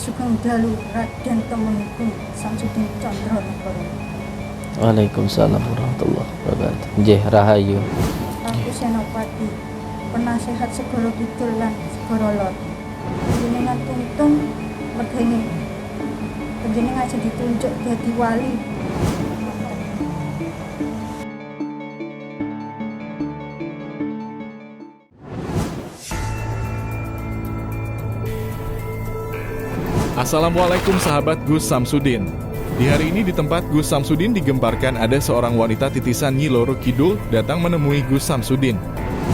Sugeng dalu Raden Temenggung Samsudin Candranegara. Waalaikumsalam warahmatullahi wabarakatuh. Nggih rahayu. Aku Senopati, penasehat Segara Kidul lan Segara Lor. Panjenengan tuntun mergane panjenengan aja ditunjuk dadi wali. Assalamualaikum sahabat Gus Samsudin. Di hari ini di tempat Gus Samsudin digembarkan ada seorang wanita titisan Nyi Loro Kidul datang menemui Gus Samsudin.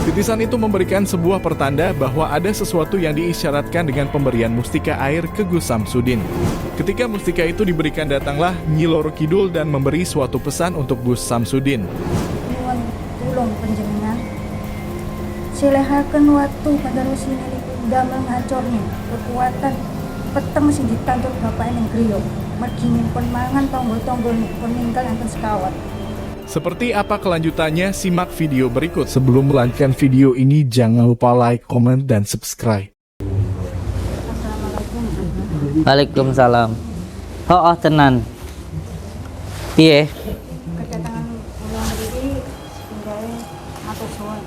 Titisan itu memberikan sebuah pertanda bahwa ada sesuatu yang diisyaratkan dengan pemberian mustika air ke Gus Samsudin. Ketika mustika itu diberikan, datanglah Nyi Loro Kidul dan memberi suatu pesan untuk Gus Samsudin. Nyuwun tulung panjenengan silehaken watu pandarosi niku damel ngacorne kekuatan peteng sing ditandur bapak ning griya. Mergi nyimpen mangan tonggo-tonggo nipun ninggal enten sekawat. Seperti apa kelanjutannya, simak video berikut. Sebelum melanjutkan video ini, jangan lupa like, komen, dan subscribe. Assalamualaikum. Waalaikumsalam. Oh tenan. Piye? Kedatangan kula mriki pinggawe matur suwun.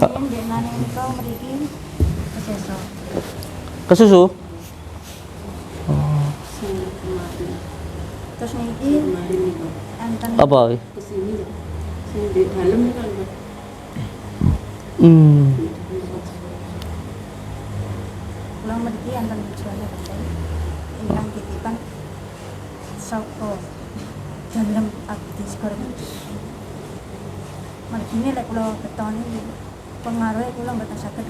Kenging denane nika mriki kesesa. Kesusu? Terus niki enten Apa? Kesini ya, sing di dalam itu kan Mas. kula mriki enten tujuane betul. Ingkang titipan saka dalem abdi Segara Kidul. Margine lek kula ketoni pengaruhe kula mboten saged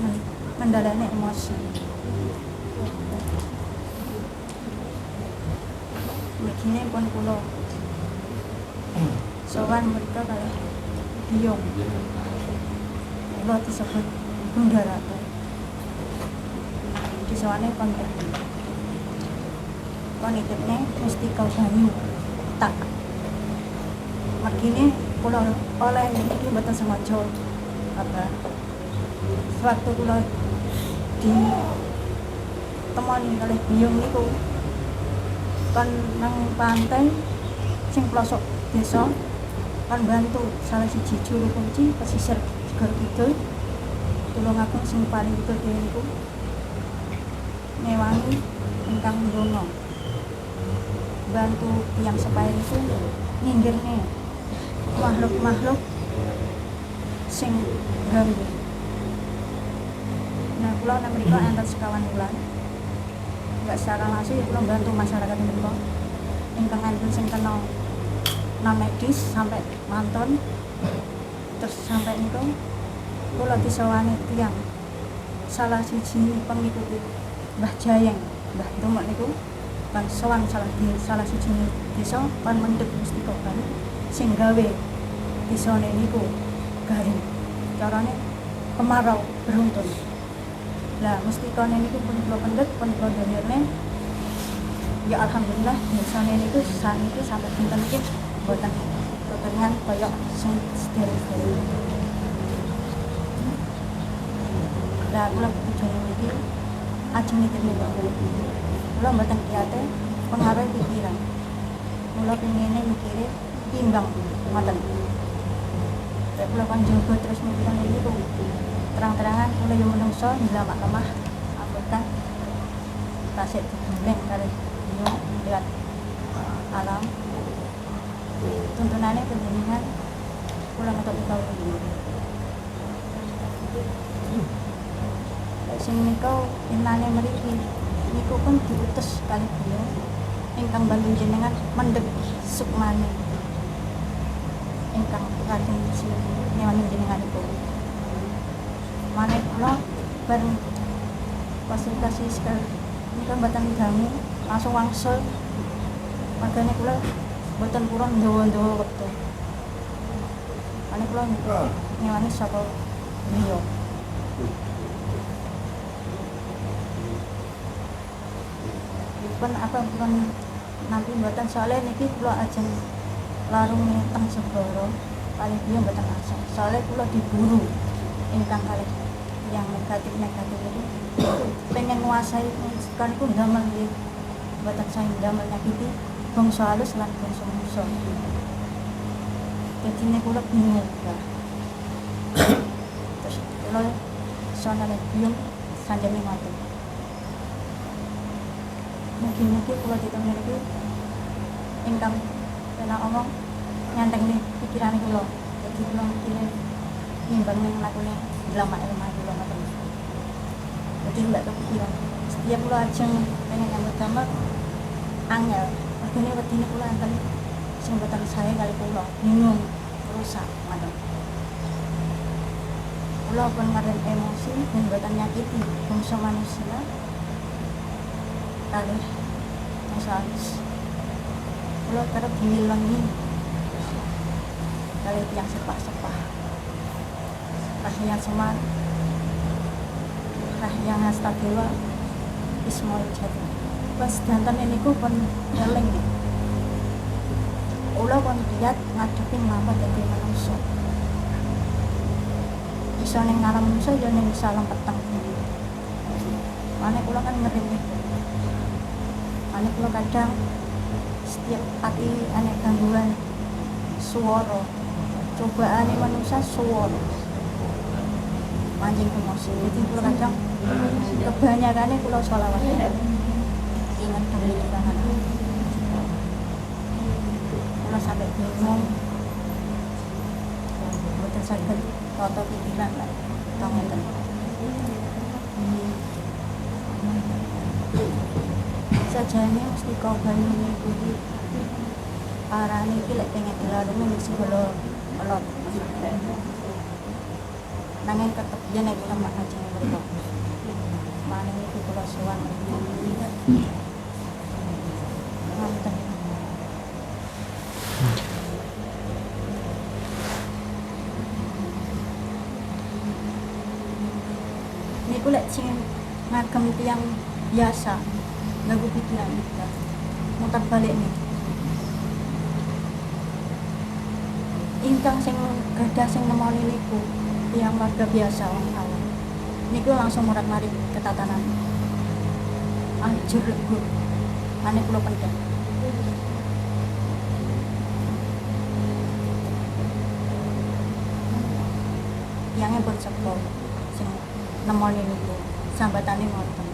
ngendhaleni emosi. Margine pun kula sowan mereka kalih biyong. Kula disebut Bunda Ratu. Disawane konten. Konitipne mustika banyu tak. Margine kula oleh niki mboten sengaja apa. Sewaktu kula di temoni kalih biyong niku kan nang pantai sing pelosok desa kan bantu salah siji juru kunci pesisir Segara Kidul tulungaken sing paling kidul dhewe niku newangi ingkang ndonga bantu tiyang sepahe niku nyinggirne makhluk-makhluk sing ganggu. Nah kula nang mriko enten sekawan wulan nggak secara langsung ya kula bantu masyarakat mriko ingkang enten sing kena medis sampai mantun terus sampai niku kula disawani tiyang salah siji pengikuti Mbah Jayeng Mbah Tumuk niku kan sowan salah siji desa kan mendhet mustika banyu sing gawe desane niku garing carane kemarau beruntun. Lah mustikane niku pun kula pendhet pun kula dherene ya alhamdulillah desane niku saniki sampai dinten iki boten keturunan kaya sing sederek-sederek. Lah kula tujuane niki ajeng nitipne kula. Kula mboten kiyate pengaruh pikiran. Kula pengene mikire timbang ngoten. Lek kula kan jaga terus mikiran niku terang-terangan kula yo menungso njlamak lemah anggota tasik digembleng kali yo lihat alam. Tuntunannya panjenengan kula ngetok kawula. Sing nika inane mriki niku pun diutus kali beliau ingkang bantu jenengan mendhet sukmane ingkang Raden nyewani jenengan niku. Maneh kula bareng konsultasi sekali nika mboten dangu langsung wangsul. Makanya kula mboten kurang ndawa-ndawa wektu. Ane kula nyewani saka beliau. Pun apa pun nanti mboten soalnya niki kula ajeng larung teng segara kali beliau mboten langsung. Soalnya kula diburu ingkang kalih yang negatif itu pengen nguasai kan itu damel nggih mboten saya damel nyakiti bangsa halus lan bangsa manusa. Jadi ini kula bingung ya. Terus kula soalnya bingung sanjane ngoten. Mungkin kula ditemui itu ingkang kena omong nyanteng nih pikiran kula. Jadi kula mikirnya nimbang ning lakune lama-lama kula ngoten. Jadi nggak kepikiran. Setiap kula ajeng pengen nyambut damel angel. Wedine wedine kula enten sing mboten sae kali kula bingung rusak ngoten. Kula pun ngaren emosi dan mboten nyakiti bangsa manusia. Kali masalah kula kerep diilangi kali yang sepah-sepah rahya semar rahya astagfirullah ismul jati pas danten niku pun eling kula pun lihat ngadepi mama dadi manusia bisa ning ngalam manusia ya ning salam peteng mane kula kan ngerim itu mane kula kadang setiap hati anek gangguan suara cobaan manusia suara mancing emosi jadi kula kadang kebanyakannya kula sholawat ingat dulu juga kan kula sampai bingung betul sakit foto pikiran lah tongeten sajane mesti kau banyu mengikuti arane iki lek pengen dilarungi mesti kula elot nanging tetep yen nek lemak aja mriko maning iki kula sowan ngoten niku lek sing ngagem tiyang biasa lagu pikiran kita mutar balik nih ingkang sing gadah sing nemoni niku yang warga biasa wong awam niku langsung murat-marit ketatanan anjur lebur ane kula pendem yang pun sepo sing nemoni niku sambatane ngoten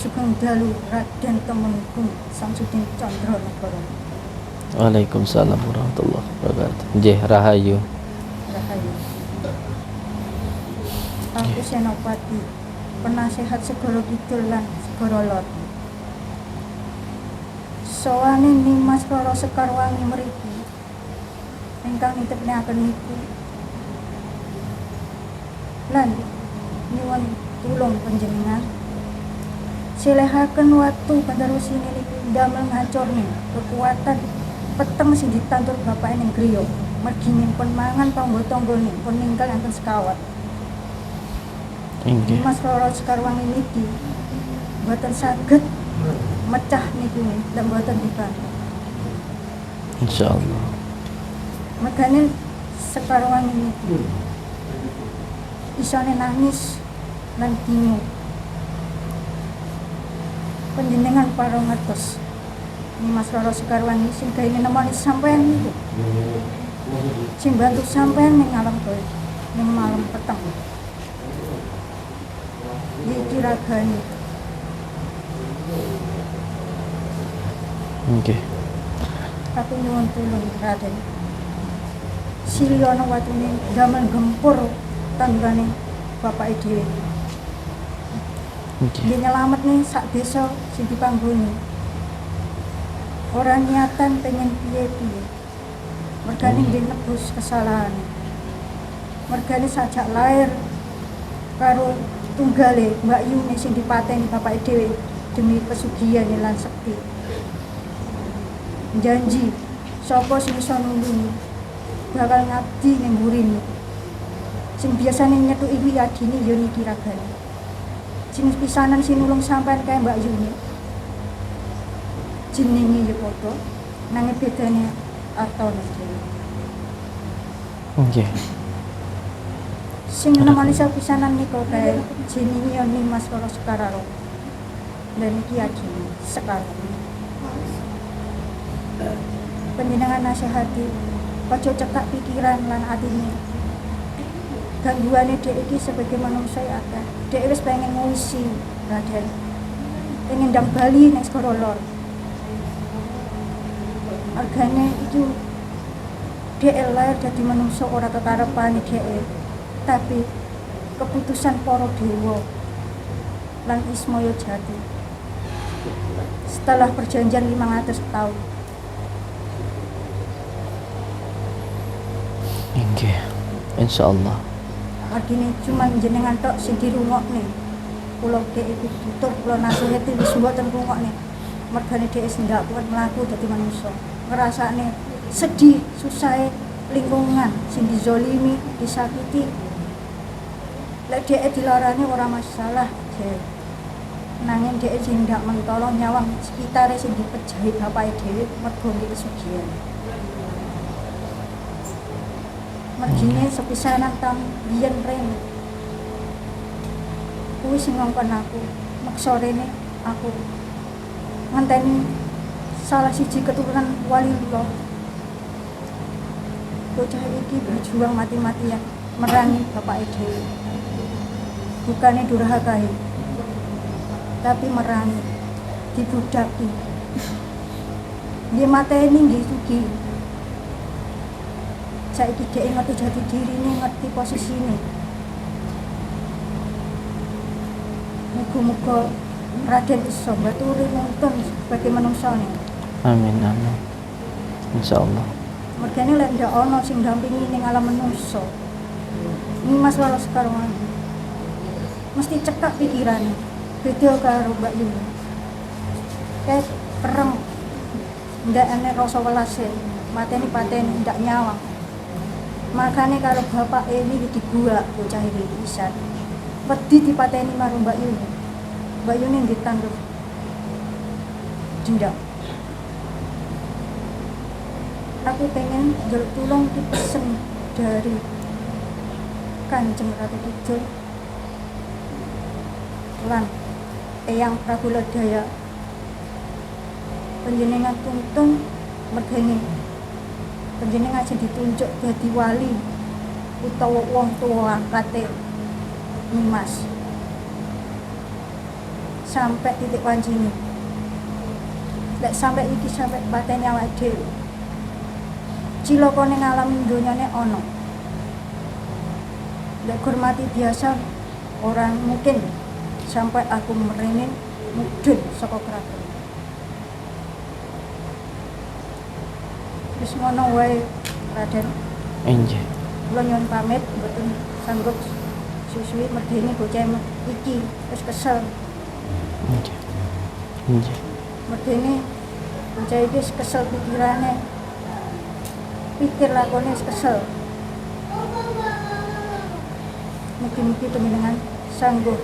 Sugeng dalu Raden Temenggung Samsudin Candranegara. Waalaikumsalam warahmatullahi wabarakatuh. Nggih, rahayu. Rahayu. Aku Senopati, penasehat Segoro Kidul lan Segoro Lor. Sowane Nimas Rara Sekar Wangi mriki ingkang nitepneaken niku lan nyuwun tulung panjenengan silehaken watu Bandarusini niku damel ngacurne kekuatan peteng sing ditandur bapake ning griya mergi nyimpen mangan tangga-tanggane pun ninggal enten sekawat. Inggih. Mas Rara Sekar Wangi niki mboten saged mecah niku lan mboten dibantu. Insyaallah. Megane Sekar Wangi niki isane nangis lan bingung. Panjenengan para ngertos Mas Rara Sekar Wangi sing gawe nemoni sampean niku sing bantu sampean ning alam kowe ning malam peteng iki ragane Nggih. aku nyuwun tulung Raden siliono watune damel gempur tanggane bapake dhewe dia nyelamet nih sak desa sing dipanggoni orang niatan pengen piye-piye mergane nggih nebus kesalahan mergane sajak lahir karo tunggale Mbak Yuni sing dipateni bapake dhewe demi pesugihan lan sekti janji sapa sing iso nulungi bakal ngabdi ning burine sing biasane nyethuki wiyadine ya niki ragane sing pisanan sing nulung sampean kae Mbak Yuni jenenge ya padha nanging bedane artane dhewe. Nggih. Sing nemoni pisanan niku kae jenenge ya Nimas Roro Sekararo. Dan iki ajeng sekarang. Panjenengan nasihati, aja cekak pikiran lan atine. Gangguane dhek iki sebagai manusia ya akeh. Dhek wis pengen ngungsi, Raden. Pengen ndang bali ning Segara Lor. Argane iki dhek lahir dadi manusia ora kekarepane dhek. Tapi keputusan para dewa lan Ismaya Jati. Setelah perjanjian 500 tahun. Nggih. Insyaallah. Artine cuma jenengan tok sing dirungokne. Kula dhek iki tutur kula nasihati wis mboten rungokne. Mergane dhek wis ndak kuat mlaku dadi manusa. Ngrasakne sedih, susah lingkungan sing dizolimi, disakiti. Lek dhek dilarani ora masalah, dhek. Nanging dhek sing ndak mentolong nyawang sekitare sing dipejahi bapake dhewe mergo nggih kesugihan. Mergine sepisanan tam biyen rene. Kuwi sing ngongkon aku, meksa rene aku ngenteni salah siji keturunan waliullah. Bocah iki berjuang mati-matian merangi bapake dhewe. Bukane durhaka, tapi merangi, dibudaki. Nggih mateni nggih sugi. Saiki dhek ngerti jati dirine, ngerti posisine. Muga-muga Raden iso baturi nuntun sebagai manungsane. Amin amin. Insyaallah. Mergane lek ndak ana sing ndampingi ning alam manungsa. Nimas Roro Sekararo mesti cekak pikirane. Beda karo Mbak Yuni. Kayak perang ndak ana rasa welase, mateni-pateni ndak nyawang. Makane karo bapak ini dibuak bocah iki pisan. Wedi dipateni karo Mbak Yuni. Mbak Yuni ditangguh dendam. Aku pengen njaluk tulung dipesen dari Kanjeng Ratu Kidul lan Eyang Prabu Ledaya. Panjenengan tuntun mergane panjenengan aja ditunjuk dadi wali utawa wong tua angkate Nimas sampai titik wancine. Lek sampai iki sampai pateni awake dhewe. Cilaka ning alam donyane ana. Lek hormati biasa orang mungkin sampai aku merene mudhun saka kraton. Wis ngono wae Raden. Nggih. Kula nyuwun pamit mboten sanggup susuwi medeni bocah iki wis kesel. Nggih. Nggih. Medeni bocah iki wis kesel pikirane. Pikir lakone wis kesel. Mungkin-mungkin panjenengan sanggup.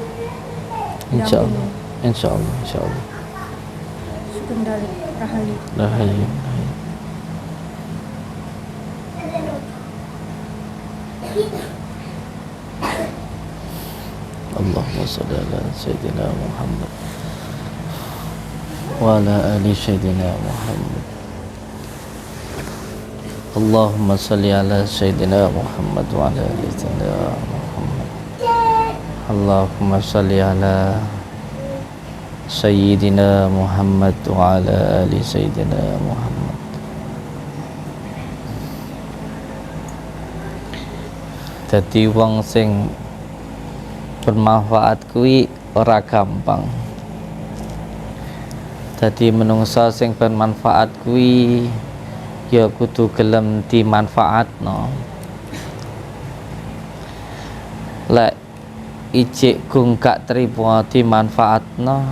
Insyaallah. Insyaallah. Insyaallah. Sugeng Dalu Rahayu. Rahayu. Allahumma shalli ala Sayyidina Muhammad wa ala ali Sayyidina Muhammad. Allahumma shalli ala Sayyidina Muhammad wa ala ali Sayyidina Muhammad. Allahumma shalli ala Sayyidina Muhammad wa ala ali Sayyidina Muhammad. Dadi wong sing bermanfaat kuwi ora gampang. Dadi menungsa sing bermanfaat kuwi ya kudu gelem dimanfaatno. Lek ijik gung gak trimo dimanfaatno,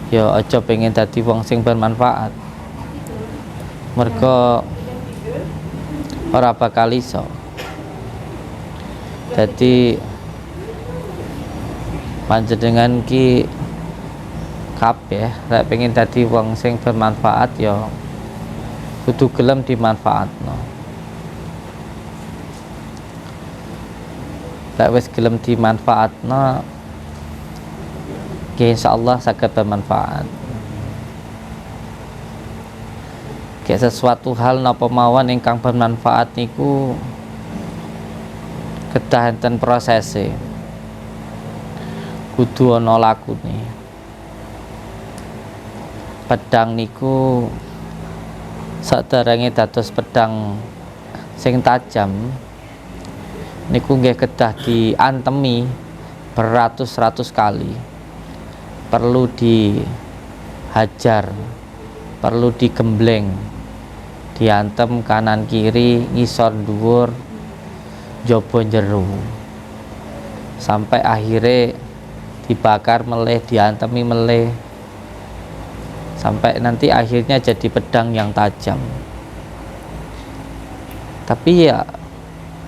ya aja pengen dadi wong sing bermanfaat. Mergo ora bakal iso. Dadi panjenengan ki kabeh lek pengen dadi wong sing bermanfaat ya kudu gelem dimanfaatno. Lek wis gelem dimanfaatno ya insyaallah saged bermanfaat. Kayak sesuatu hal napa mawon ingkang bermanfaat niku kedah enten prosese. Kudu ana lakune. Pedang niku saderenge dados pedang sing tajam niku nggih kedah diantemi beratus-ratus kali. Perlu dihajar, perlu digembleng, diantem kanan kiri, ngisor dhuwur, jaba jero, sampai akhirnya dibakar meleh, diantemi meleh, sampai nanti akhirnya jadi pedang yang tajam. Tapi ya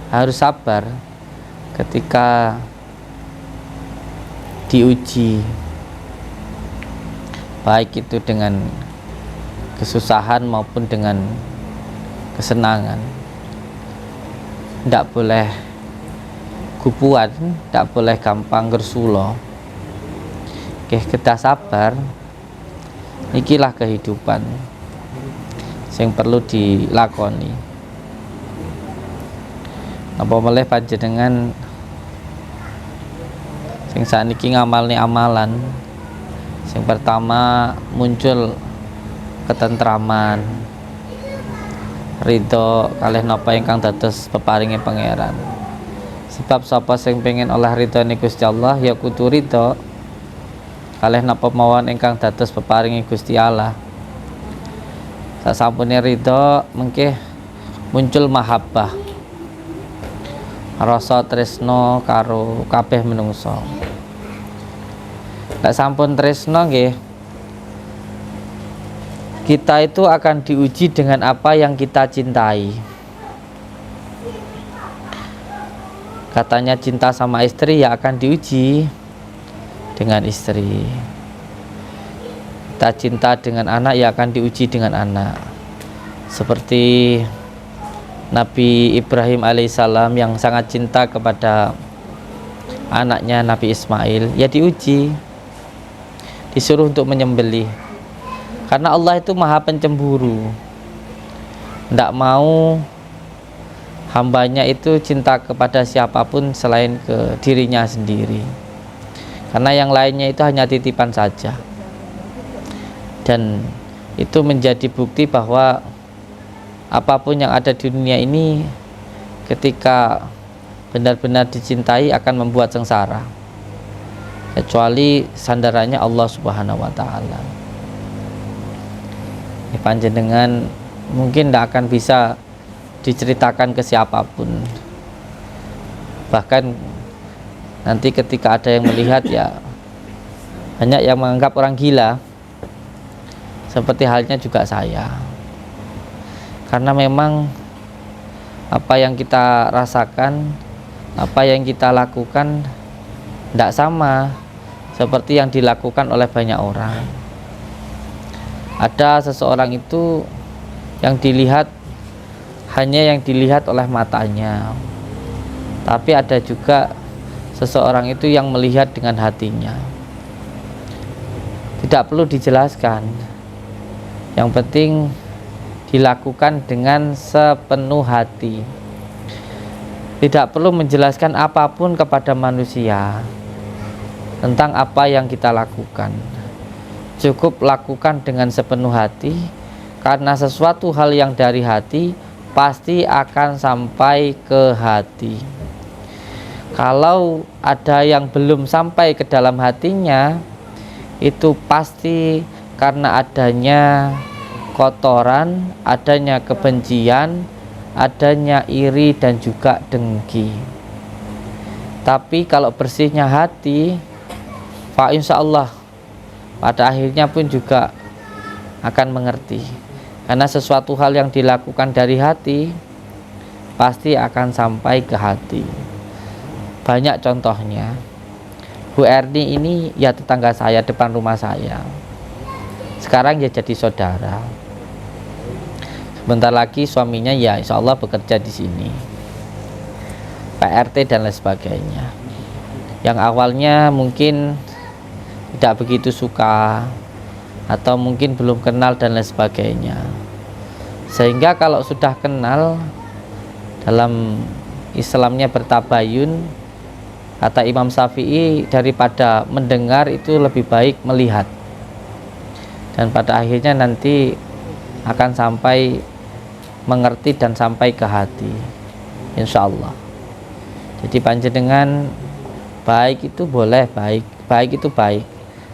harus sabar ketika diuji, baik itu dengan kesusahan maupun dengan kesenangan. Tidak boleh kupuan, tidak boleh gampang gersulo. Oke, kita sabar. Ikilah kehidupan yang perlu dilakoni. Apa meleh panjenengan sing saniki ngamalni amalan. Yang pertama muncul ketentraman, ridho kalih napa ingkang dados peparinge pangeran. Sebab sapa sing pengen oleh ridhone Gusti Allah ya kudu ridho kalih napa mawon ingkang dados peparinge Gusti Allah. Sasampune ridho mengke muncul mahabbah, rasa tresno karo kabeh menungso. Lek sampun tresno nggih, kita itu akan diuji dengan apa yang kita cintai. Katanya cinta sama istri ya akan diuji dengan istri. Kita cinta dengan anak ya akan diuji dengan anak. Seperti Nabi Ibrahim alaihissalam yang sangat cinta kepada anaknya Nabi Ismail, ya diuji, disuruh untuk menyembelih. Karena Allah itu maha pencemburu, tidak mau hambanya itu cinta kepada siapapun selain ke dirinya sendiri. Karena yang lainnya itu hanya titipan saja. Dan itu menjadi bukti bahwa apapun yang ada di dunia ini ketika benar-benar dicintai akan membuat sengsara, kecuali sandarannya Allah Subhanahu wa Ta'ala. Panjenengan mungkin tidak akan bisa diceritakan ke siapapun, bahkan nanti ketika ada yang melihat ya banyak yang menganggap orang gila, seperti halnya juga saya. Karena memang apa yang kita rasakan, apa yang kita lakukan tidak sama seperti yang dilakukan oleh banyak orang. Ada seseorang itu yang dilihat hanya yang dilihat oleh matanya, tapi ada juga seseorang itu yang melihat dengan hatinya. Tidak perlu dijelaskan, yang penting dilakukan dengan sepenuh hati. Tidak perlu menjelaskan apapun kepada manusia tentang apa yang kita lakukan. Cukup lakukan dengan sepenuh hati, karena sesuatu hal yang dari hati pasti akan sampai ke hati. Kalau ada yang belum sampai ke dalam hatinya, itu pasti karena adanya kotoran, adanya kebencian, adanya iri dan juga dengki. Tapi kalau bersihnya hati, fa insyaallah pada akhirnya pun juga akan mengerti. Karena sesuatu hal yang dilakukan dari hati pasti akan sampai ke hati. Banyak contohnya. Bu Erni ini ya tetangga saya, depan rumah saya. Sekarang ya jadi saudara. Sebentar lagi suaminya ya insya Allah bekerja di sini, PRT dan lain sebagainya. Yang awalnya mungkin tidak begitu suka atau mungkin belum kenal dan lain sebagainya. Sehingga kalau sudah kenal, dalam Islamnya bertabayun, kata Imam Syafi'i, daripada mendengar itu lebih baik melihat. Dan pada akhirnya nanti akan sampai mengerti dan sampai ke hati, insya Allah. Jadi panjenengan baik itu boleh, baik itu baik,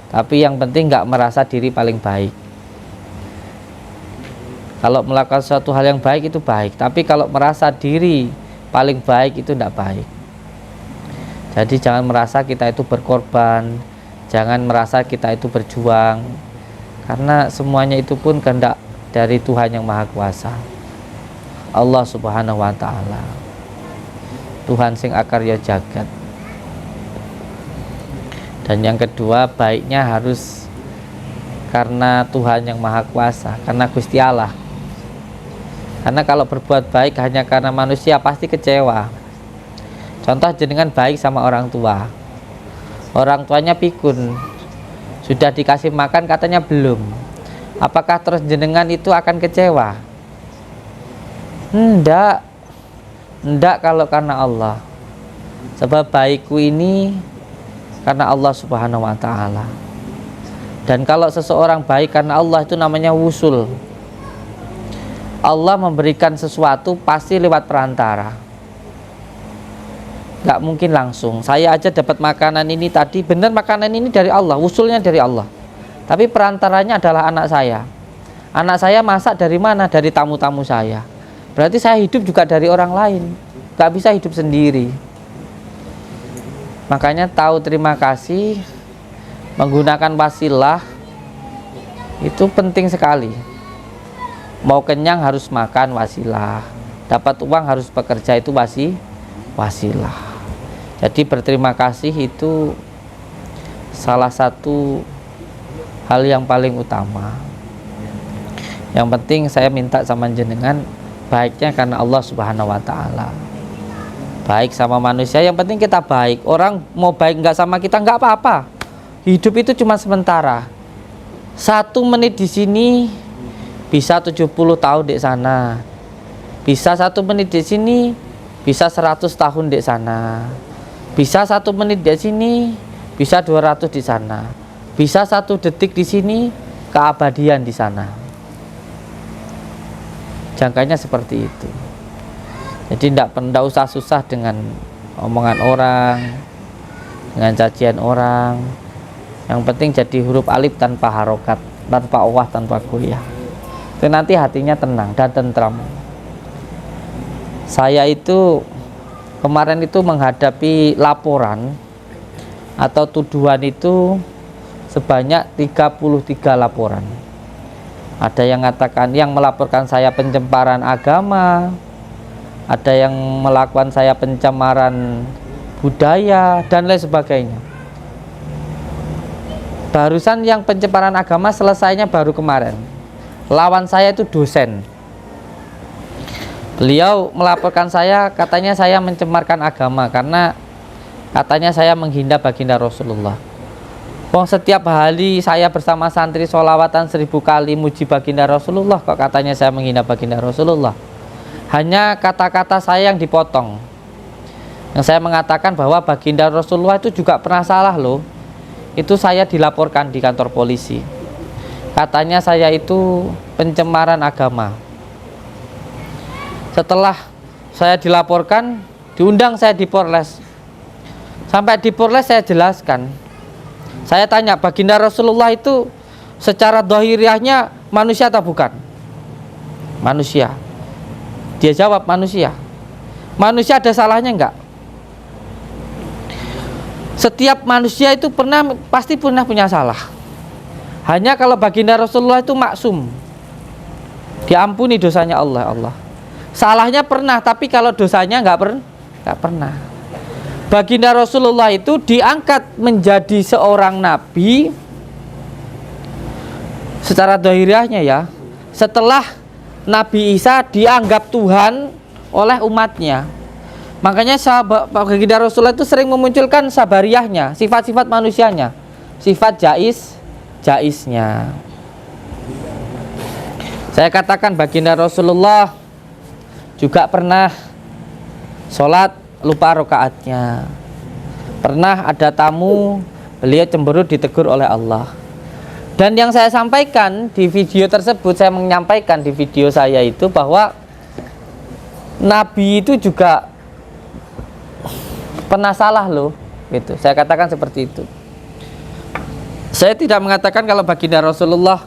tapi yang penting nggak merasa diri paling baik. Kalau melakukan suatu hal yang baik itu baik, tapi kalau merasa diri paling baik itu tidak baik. Jadi jangan merasa kita itu berkorban, jangan merasa kita itu berjuang, karena semuanya itu pun kehendak dari Tuhan yang Maha Kuasa, Allah Subhanahu wa Ta'ala, Tuhan sing akarya jagat. Dan yang kedua, baiknya harus karena Tuhan yang Maha Kuasa, karena Gusti Allah. Karena kalau berbuat baik hanya karena manusia pasti kecewa. Contoh jenengan baik sama orang tua, orang tuanya pikun, sudah dikasih makan katanya belum, apakah terus jenengan itu akan kecewa? Enggak kalau karena Allah. Sebab baikku ini karena Allah Subhanahu wa Ta'ala. Dan kalau seseorang baik karena Allah itu namanya wusul. Allah memberikan sesuatu pasti lewat perantara, nggak mungkin langsung. Saya aja dapat makanan ini tadi, benar makanan ini dari Allah, wusulnya dari Allah, tapi perantaranya adalah anak saya. Anak saya masak dari mana? Dari tamu-tamu saya. Berarti saya hidup juga dari orang lain, nggak bisa hidup sendiri. Makanya tahu terima kasih, menggunakan wasilah itu penting sekali. Mau kenyang harus makan wasilah, dapat uang harus bekerja itu wasilah. Jadi berterima kasih itu salah satu hal yang paling utama. Yang penting saya minta sama jenengan baiknya karena Allah Subhanahu wa Ta'ala. Baik sama manusia, yang penting kita baik. Orang mau baik nggak sama kita nggak apa-apa. Hidup itu cuma sementara. 1 menit di sini bisa 70 tahun di sana. Bisa 1 menit di sini bisa 100 tahun di sana. Bisa 1 menit di sini bisa 200 di sana. Bisa 1 detik di sini keabadian di sana. Jangkanya seperti itu. Jadi tidak usah susah dengan omongan orang, dengan cacian orang. Yang penting jadi huruf alif tanpa harokat, tanpa owah, tanpa goyah. Itu nanti hatinya tenang dan tentram. Saya itu kemarin itu menghadapi laporan atau tuduhan itu sebanyak 33 laporan. Ada yang mengatakan yang melaporkan saya pencemaran agama, ada yang melakukan saya pencemaran budaya dan lain sebagainya. Barusan yang pencemaran agama selesainya baru kemarin. Lawan saya itu dosen. Beliau melaporkan saya, katanya saya mencemarkan agama karena katanya saya menghina baginda Rasulullah. Wong setiap hari saya bersama santri sholawatan 1000 kali muji baginda Rasulullah, kok katanya saya menghina baginda Rasulullah. Hanya kata-kata saya yang dipotong. Yang saya mengatakan bahwa baginda Rasulullah itu juga pernah salah loh. Itu saya dilaporkan di kantor polisi. Katanya saya itu pencemaran agama. Setelah saya dilaporkan, diundang saya di Polres. Sampai di Polres saya jelaskan. Saya tanya, baginda Rasulullah itu secara dhahiriahnya manusia atau bukan? Manusia. Dia jawab manusia. Manusia ada salahnya enggak? Setiap manusia itu pasti pernah punya salah. Hanya kalau baginda Rasulullah itu maksum, diampuni dosanya Allah. Salahnya pernah, tapi kalau dosanya enggak pernah. Baginda Rasulullah itu diangkat menjadi seorang nabi secara dohiriahnya ya, setelah Nabi Isa dianggap Tuhan oleh umatnya. Makanya sahabat baginda Rasulullah itu sering memunculkan sabariyahnya, sifat-sifat manusianya, sifat jaisnya. Saya katakan baginda Rasulullah juga pernah sholat lupa rakaatnya. Pernah ada tamu, beliau cemberut ditegur oleh Allah. Dan yang saya sampaikan di video tersebut, saya menyampaikan di video saya itu bahwa Nabi itu juga pernah salah loh, gitu. Saya katakan seperti itu. Saya tidak mengatakan kalau baginda Rasulullah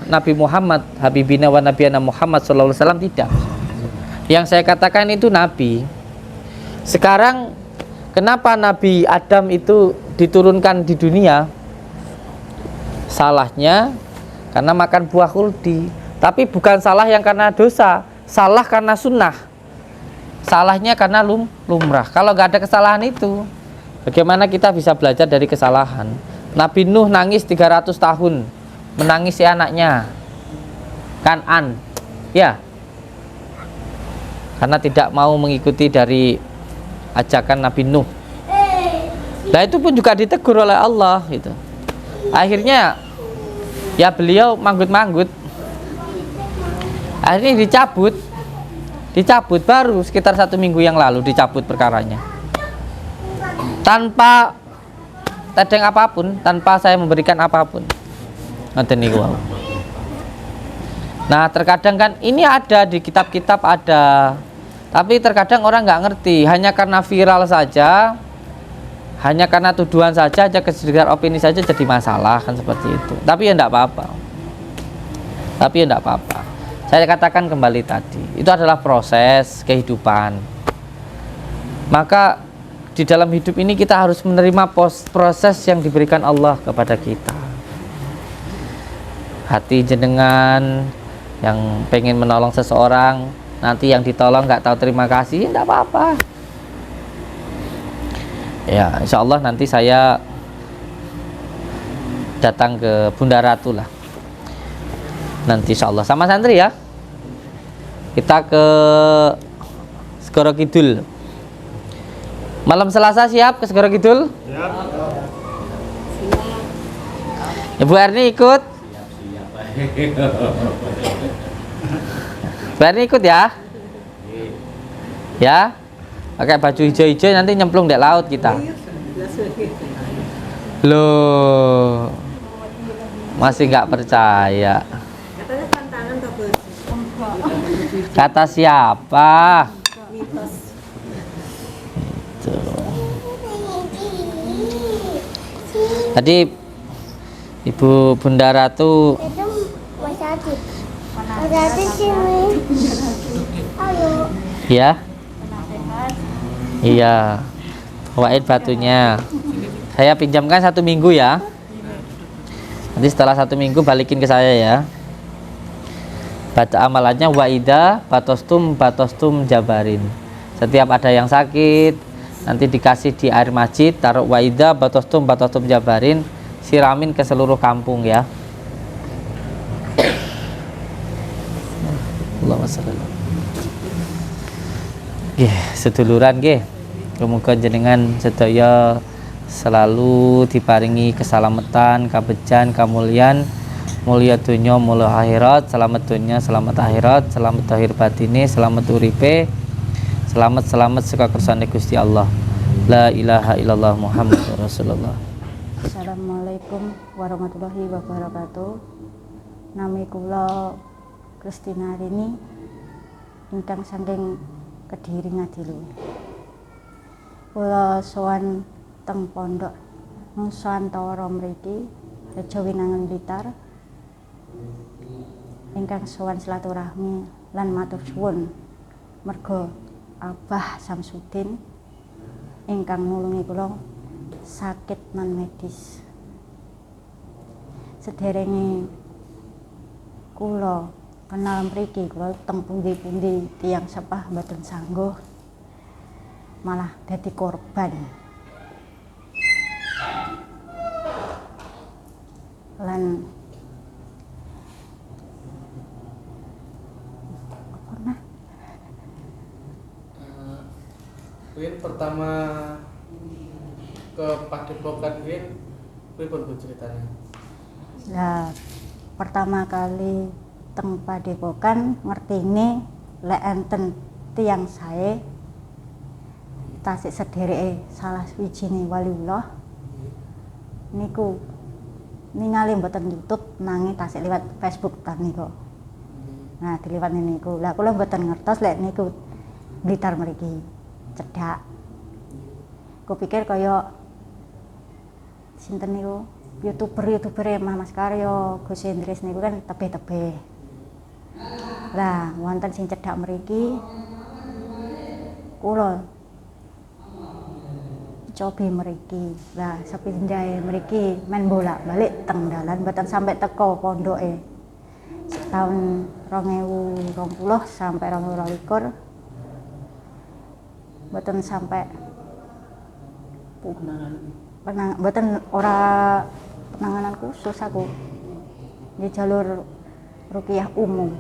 Nabi Muhammad Habibina wa Nabiyana Muhammad sallallahu alaihi wasallam, tidak. Yang saya katakan itu Nabi. Sekarang kenapa Nabi Adam itu diturunkan di dunia? Salahnya karena makan buah khuldi. Tapi bukan salah yang karena dosa, salah karena sunnah. Salahnya karena lumrah. Kalau nggak ada kesalahan itu, bagaimana kita bisa belajar dari kesalahan? Nabi Nuh nangis 300 tahun menangisi anaknya Kan'an, ya, karena tidak mau mengikuti dari ajakan Nabi Nuh. Nah itu pun juga ditegur oleh Allah gitu. Akhirnya ya beliau manggut-manggut, akhirnya dicabut baru sekitar 1 minggu yang lalu dicabut perkaranya, tanpa tedeng apapun, tanpa saya memberikan apapun. Nah terkadang kan ini ada di kitab-kitab ada, tapi terkadang orang nggak ngerti, hanya karena viral saja, hanya karena tuduhan saja, aja kesekedar opini saja jadi masalah, kan seperti itu. Tapi ya enggak apa-apa. Saya katakan kembali tadi, itu adalah proses kehidupan. Maka di dalam hidup ini kita harus menerima proses yang diberikan Allah kepada kita. Hati jenengan yang pengen menolong seseorang, nanti yang ditolong nggak tahu terima kasih, enggak apa-apa. Ya, insya Allah nanti saya datang ke Bunda Ratu lah. Nanti insya Allah sama santri ya. Kita ke Segoro Kidul. Malam Selasa siap ke Segoro Kidul? Siap. Ibu Erni ikut? Ibu Erni ikut ya? Ya? Pakai baju hijau-hijau nanti nyemplung di laut kita. Loh, masih nggak percaya. Katanya tantangan toh Bos. Kata siapa? Mitos. Tadi Ibu Bunda Ratu ya? Iya, bawain batunya. Saya pinjamkan 1 minggu ya. Nanti setelah 1 minggu balikin ke saya ya. Baca amalannya waida batostum jabarin. Setiap ada yang sakit, nanti dikasih di air masjid, taruh waida batostum jabarin, siramin ke seluruh kampung ya. Allahumma shalli. Nggih, seduluran nggih. Muga jenengan sedaya selalu diparingi keselamatan, kabejan, kamulyan, mulia dunya, mulia akhirat, selamat dunya, selamat akhirat, selamat zahir batine, selamat uripe, selamat saka kersane Gusti Allah. La ilaha illallah Muhammadur Rasulullah. Assalamualaikum warahmatullahi wabarakatuh. Nami kula Kristina Rini ingkang saking Kediri Ngadilu. Kula sowan teng pondok Nusantara mriki Reja Winangun Blitar ingkang sowan silaturahmi lan matur suwun merga Abah Samsudin ingkang nulungi kula sakit non medis. Sederenge kula kenal mriki, kula teng pundi-pundi tiyang sepah mboten sangguh, malah dadi korban. lan pernah Win pertama ke Padepokan Win pripun Bu ceritanya? lah pertama kali teng Padepokan ngertine lek enten tiyang sae tasik sedereke salah wijine waliullah niku ningali mboten YouTube nanging tasik liwat Facebook ta niku. Nah, diliwat niku. Lah kula mboten ngertos lek niku Blitar mriki cedhak. Kupikir kaya sinten niku YouTuber Mas Karyo, Gus Hendris niku kan tebeh-tebeh. Lah wonten sing cedhak mriki kula cobi mriki. Lah sepindahe mriki men bolak-balik teng dalan mboten sampai teko pondoke. Tahun 2020 sampai 2021 mboten sampai mboten ora penanganan khusus aku di jalur ruqyah umum.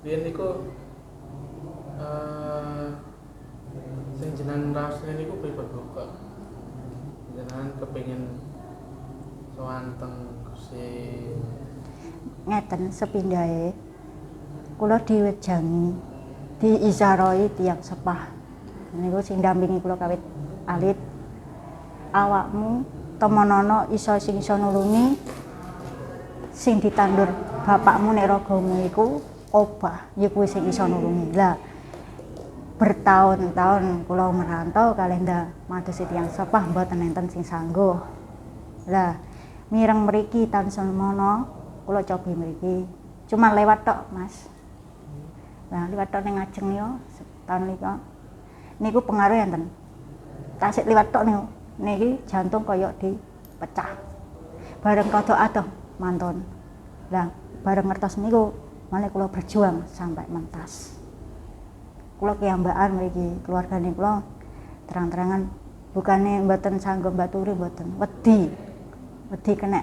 Win niku sing jenengan raosne niku pripun Bu? Kok jenengan kepengin sowan teng Gusti Ngeten sepindahe kula diwejangi diizaroi tiyang sepah niku sing ndampingi kula kawit alit awakmu temonono iso sing iso nulungi sing ditandur bapakmu nek ragamu iku obah ya kuwi sing iso nulungi. Lah bertahun-tahun kula merantau kalih ndak madosi tiyang sepah mboten enten sing sangguh. Lah mireng mriki taun semono kula cobi mriki cuma lewat tok Mas. Nah liwat tok ning ngajeng niku tahun niku pengaruh enten. Tasik liwat tok niku niki jantung kaya dipecah. Bareng rada adoh mantun. Lah bareng ngertos niku malah kula berjuang sampai mentas. Kula kiambakan mriki keluargane kula terang-terangan bukane mboten sanggup baturi mboten wedi kena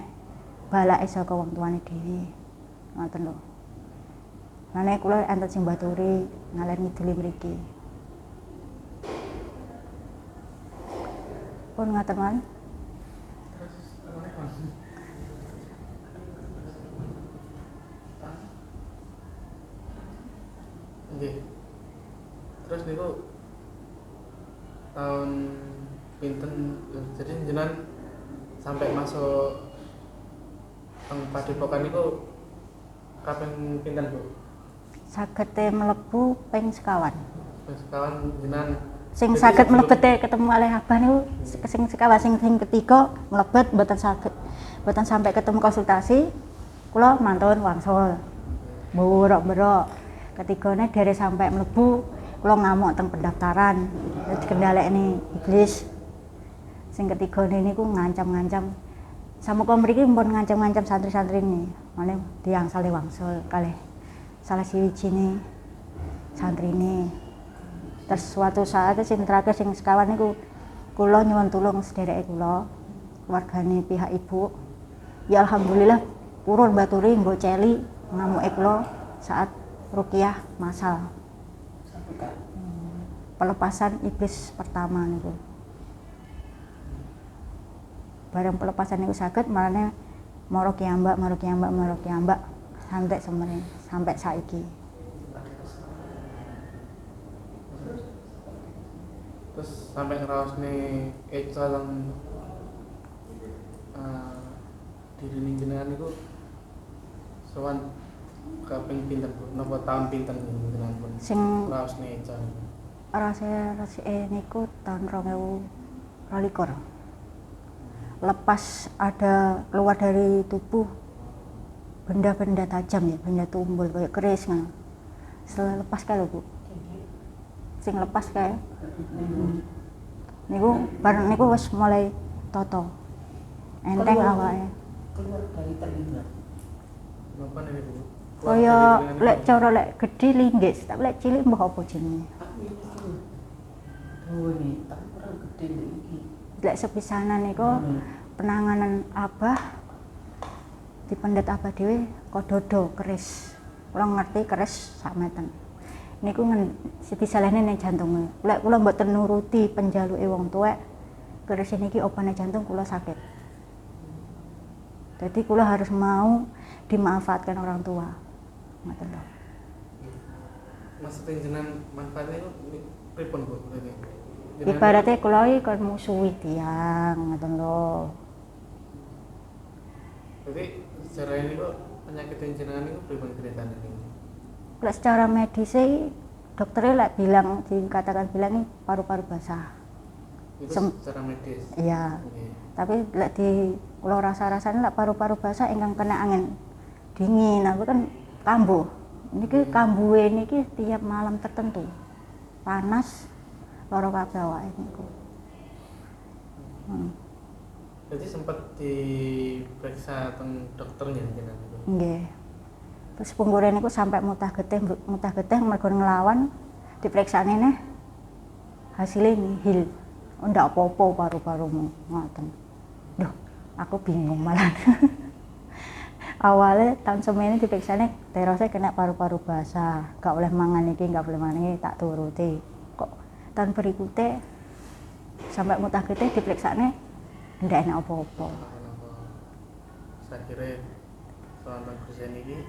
balake saka wong tuane dhewe. Ngoten lho. Lah nek kula enten sing baturi ngaler ngiduli mriki. Pun ngaten mawon. Nggih. Terus niku tahun pinten jadi jenengan sampai masuk teng Padepokan niku kaping pinten Bu? Sagete mlebu ping sekawan. Sekawan jenengan Sing saged mlebet ketemu alih abah niku sing sekawan sing ketiga mlebet mboten saged. Mboten sampai ketemu konsultasi. Kula mantun wangsul. Mburok-mburok. Ketigane derek sampai mlebu kula ngamuk teng pendaftaran. Dikendhalekne iblis. Sing ketigane niku ngancam-ngancam. Samuka mriki mumpun ngancam-ngancam santri-santri ini. Mane diangsale wangsul kalih salah siwijine santrine. Terus suatu saat sing terakhir sing sekawan niku kula nyuwun tulung sedereke kula, keluargane pihak ibu. Ya alhamdulillah purun baturi nggo celi ngamuke kula saat ruqyah masal. Pelepasan iblis pertama niku. Bareng pelepasan niku saged marane maro kiambak sampai semene sampai saiki. Terus sampai ngraosne Eca lan diri ning jenengan niku sowan kaping pinten Bu? Napa tahun pinten jenengan pun? Sing ngraosne Eca. rasane niku tahun 2022. Lepas ada keluar dari tubuh benda-benda tajam ya, benda tumbul kayak keris kan. Setelah lepas kae lho Bu. Sing lepas kae. Niku bareng niku wis mulai toto. Enteng awake. Keluar dari telinga. Napa niku Bu? Kaya lek cara lek gedhe linggis, tapi lek cilik mbah apa jenenge? Oh ini, tak kurang gede iki. Lek sepisanan niku penanganan abah dipendet abah dhewe kododo keris. Kula ngerti keris sak meten. Niku siti salahne ning jantunge. Lek kula mboten nuruti penjaluke wong tuwek, keris niki opane jantung kula sakit. Jadi kula harus mau dimanfaatkan orang tua. Ngoten lho. Maksudnya jenengan manfaatnya itu pripun Bu? Ibaratnya kula iki kon musuhi tiyang, ngoten lho. Jadi secara ini kok penyakit yang jenengan itu pripun ceritanya ini? Lek secara medis dokternya lek bilang dikatakan bilang paru-paru basah. Itu secara medis. Iya. Oke. Tapi lek di kula rasa-rasane lek paru-paru basah ingkang kena angin dingin, aku kan kambuh. Niki kambuhe niki tiap malam tertentu. Panas lara kabeh awake niku. Jadi sempat diperiksa teng dokternya jenengan itu. Nggih. Terus punggure niku sampai mutah getih mergo nglawan diperiksane neh hasilnya nihil. Oh, ndak apa-apa paru-parumu ngoten. Duh, aku bingung malah. Awalnya tahun semene diperiksane terose kena paru-paru basah, gak boleh mangan iki, gak boleh mangan iki, tak turuti. Kok tahun berikutnya sampai mutah getih diperiksane ndak enak apa-apa. Saya kira soal kursen ini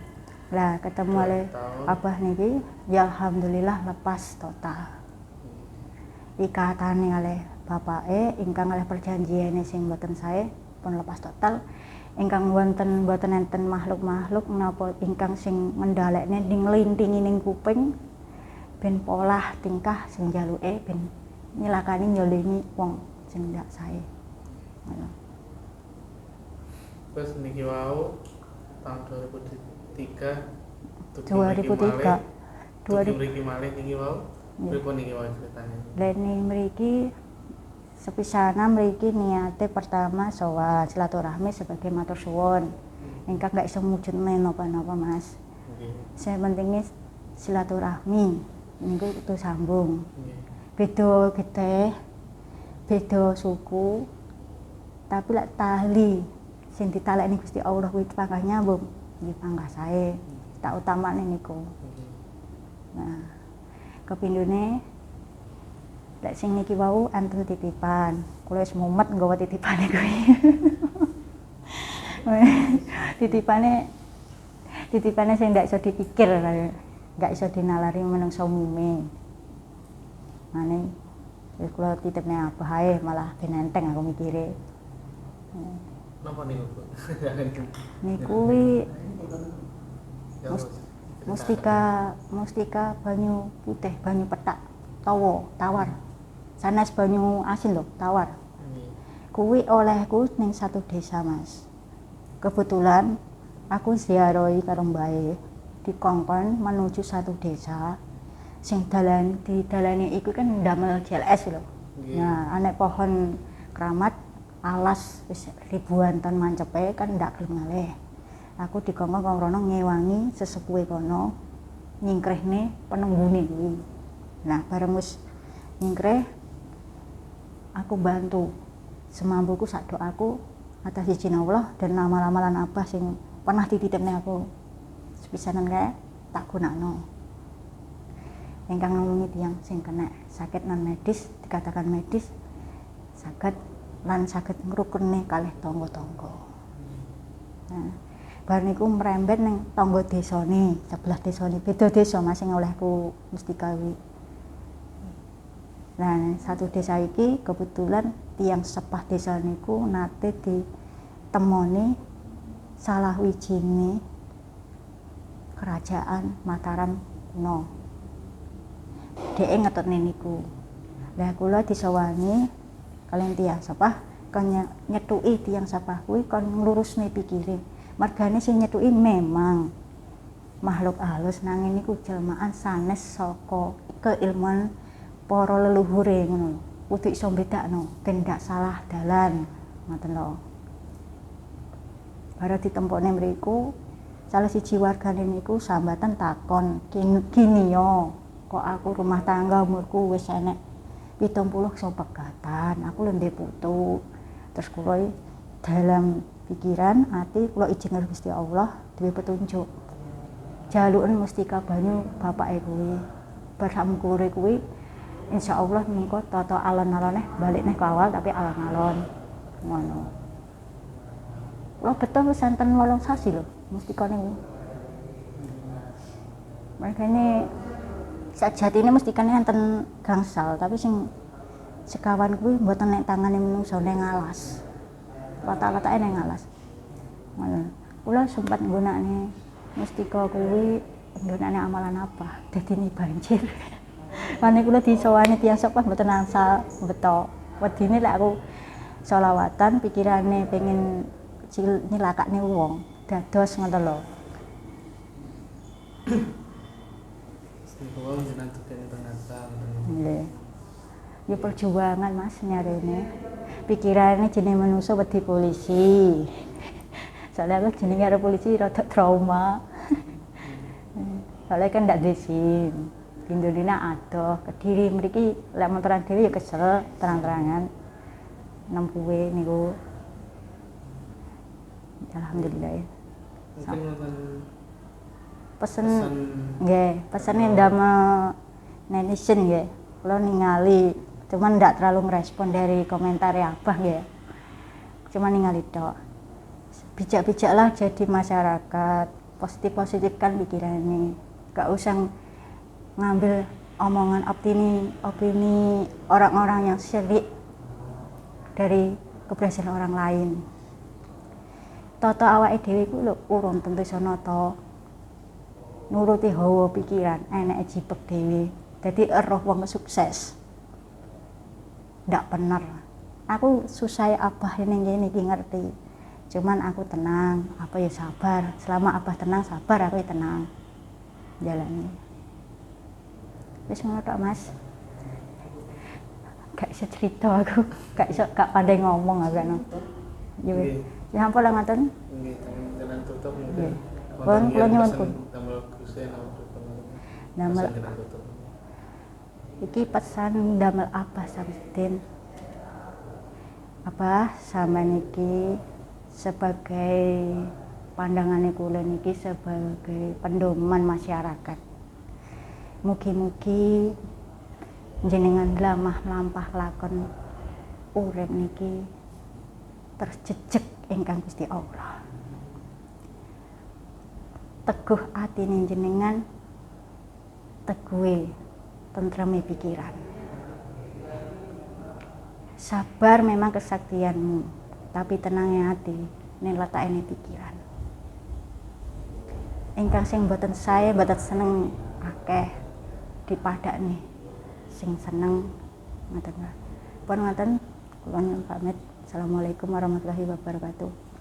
Lah ketemu oleh abah niki, ya alhamdulillah lepas total. Ikatane oleh bapake ingkang oleh perjanjiane sing mboten sae pun lepas total. Ingkang wonten mboten enten makhluk-makhluk menapa ingkang sing ngendhalekne nglintingi ning kuping ben polah tingkah sing jaluke ben nyilakani nyolingi wong sing ndak sae. Ngono. Terus niki wau tahun 2003 mriki malih niki wau pripun niki wau ceritane. Lene mriki sepisana mriki niate pertama sowan silaturahmi sebagai matur suwun. Ingkang gak iso mujud menapa-napa Mas. Nggih. Saya pentingnya silaturahmi niku itu sambung. Nggih. Beda getih, beda suku. Tapi lek tali sing ditalekni Gusti Allah kuwi pangkah nyambung, nggih pangkah sae. Tak utamane niku. Nah, kepindune lek sing niki wau enten titipan. Kula wis mumet nggawa titipane kuwi. Titipane sing ndak iso dipikir, ndak iso dinalari menungso umume. Mane wis kula titipne abah ae malah ben enteng aku mikire. Napa niku, Bu? Niku kuwi Ya, mustika banyu putih, banyu petak, tawar. Sanes banyu asin lho, tawar. Kuwi olehku ning satu desa, Mas. Kebetulan aku ziarahi karo mbae dikongkon menuju satu desa sing dalane iku kan ndamel JLS lho. Nah, anek pohon keramat alas wis ribuan ton mancepe kan ndak gelem ngalih. Aku dikongkon karo rono ngewangi sesepuhe kono nyingkrihne penenggune kuwi. Nah, bareng wis nyingkrih aku bantu semampuku sak doaku atas izin Allah dan lama-lamalan abah sing pernah dititipne aku sepisanan kae tak gunakno. Ingkang nulungi tiyang sing kena sakit non medis, dikatakan medis saged lan saged ngrukune kalih tangga-tangga. Nah, bar niku mrembet ning tangga desane, sebelah desane, beda desa Mas sing olehku mustika kuwi. Nah, satu desa iki kebetulan tiyang sepah desa niku nate ditemoni salah wijine kerajaan Mataram kuno. Dhek ngetutne niku. Lah kula disowangi kalian tiyang sepah kon nyetuki tiyang sepah kuwi kon nglurusne pikire. Margane sing nyetuki memang makhluk halus nanging niku jelmaan sanes saka keilmuan para leluhure ngono. Kudu iso bedakno ben ndak salah dalan. Ngoten lho. Bara ditempokne mriku salah siji wargane niku sambatan takon gini yo kok aku rumah tangga umurku wis enek 70 so pegatan, aku lho ndek putu. Terus kula dalam pikiran ati kula izin karo Gusti Allah duwe petunjuk. Jaluken mustika banyu bapake kuwi. Bar samkure kuwi insyaallah mengko tata alon-alone balik neh ke awal tapi alon-alon. Ngono. Kula beto wis enten 8 sasi lho mustikane kuwi. Makane sajatine mustikane enten gangsal tapi sing sekawan kuwi mboten nek tangane menungso ning alas. Letak-letake ning alas. Ngono. Kula sempat nggunakne mustika kuwi nggunakne amalan apa? Dadine banjir. Mane kula disowani tiyang sapa mboten angsal beto. Wedine lek aku selawatan pikirane pengen nyilakakne wong. Dados ngoten lho. Wong jenengan tukang tengah-tengah. Nggih. Ya perjuangan Mas nyarene. Pikirane jenenge manusa wedi polisi. Soalnya aku jenenge karo polisi rada trauma. Soalnya kan ndak disin. Dindolina adoh, Kediri mriki lek montoran dhewe ya kesel terang-terangan. Nempuwe niku. Alhamdulillah ya. Mungkin nonton Pesen nggih, pesene ndamel netizen nggih. Kula ningali, cuman ndak terlalu ngerespon dari komentar Abah nggih. Cuma ningali tok. Bijak-bijaklah jadi masyarakat, positif-positifkan pikirannya. Gak usah ngambil omongan opini orang-orang yang syirik dari keberhasilan orang lain. Toto awake dhewe ku lho urung tentu iso nata. Nuruti hawa pikiran, eneke jipek dhewe. Dadi eroh wong sukses. Ndak bener. Aku susah Abah ning kene iki ngerti. Cuman aku tenang, apa ya sabar. Selama Abah tenang, sabar aku ya tenang. Jalani. Wis ngono tok, Mas. Gak iso cerita aku, gak pandai ngomong aku kan. Ya wis. Ya ampun lah ngoten. nggih jalan tutup Nggih. mungkin. Pun kula nyuwun pun. Damel Gusti tutup. Damel Jalan tutup. iki pesan damel Abah Samsudin. Abah sampean iki sebagai pandangannya kula niki sebagai pendoman masyarakat. Mugi-mugi jenengan lamah melampah lakon urip niki terjejeg ingkang Gusti Allah. Teguh atine jenengan, teguhe tentreme pikiran. Sabar memang kesaktianmu, tapi tenangnya hati, ning letakane pikiran. Ingkang sing mboten sae, mboten seneng akeh dipadakne. Sing seneng ngoten. Pun ngoten kula nyuwun pamit. Assalamualaikum warahmatullahi wabarakatuh.